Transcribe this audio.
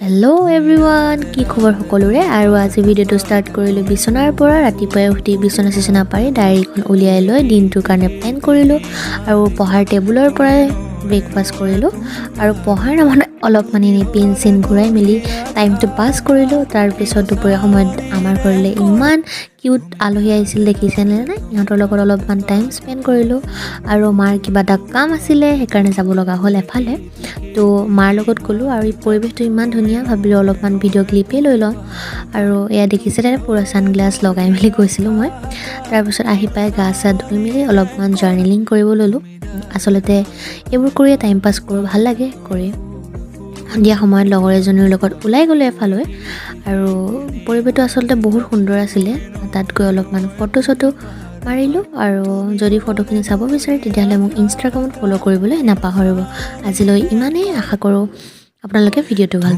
Hello' everyone, কি খবৰ সকলোৰে। আৰু আজি ভিডিঅ'টো ষ্টাৰ্ট কৰিলোঁ বিচনাৰ পৰা। ৰাতিপুৱাই উঠি বিচনা পাৰি ডায়েৰীখন উলিয়াই লৈ দিনটোৰ কাৰণে প্লেন কৰিলোঁ আৰু পঢ়াৰ টেবুলৰ পৰাই ব্ৰেকফাষ্ট কৰিলোঁ আৰু পঢ়াৰ নামত অলপ এনেই পেন চেন ঘূৰাই মেলি টাইমটো পাছ কৰিলোঁ। তাৰপিছত দুপৰীয়া সময়ত আমাৰ ঘৰলৈ ইমান কিউট আলহী আহিছিল, দেখিছেনে নাই? ইহঁতৰ লগত অলপমান টাইম স্পেণ্ড কৰিলোঁ আৰু মাৰ কিবা এটা কাম আছিলে, সেইকাৰণে যাব লগা হ'ল এফালে। তো মাৰ লগত গ'লোঁ আৰু এই পৰিৱেশটো ইমান ধুনীয়া, ভাবিলোঁ অলপমান ভিডিঅ' ক্লিপেই লৈ লওঁ। আৰু এয়া দেখিছে তেনে পুৰা ছানগ্লাছ লগাই মেলি গৈছিলোঁ মই। তাৰপিছত আহি পাই গা চা ধুই মেলি অলপমান জাৰ্নেলিং কৰিব ল'লোঁ। আচলতে এইবোৰ কৰিয়ে টাইম পাছ কৰোঁ, ভাল লাগে কৰি। সন্ধিয়া সময়ত লগৰ এজনীৰ লগত ওলাই গ'লোঁ এফালৈ আৰু পৰিৱেশটো আচলতে বহুত সুন্দৰ আছিলে। তাত গৈ অলপমান ফটো চটো মাৰিলোঁ আৰু যদি ফটোখিনি চাব বিচাৰে তেতিয়াহ'লে মোক ইনষ্টাগ্ৰামত ফ'ল' কৰিবলৈ নাপাহৰিব। আজিলৈ ইমানেই, আশা কৰোঁ আপোনালোকে ভিডিঅ'টো ভাল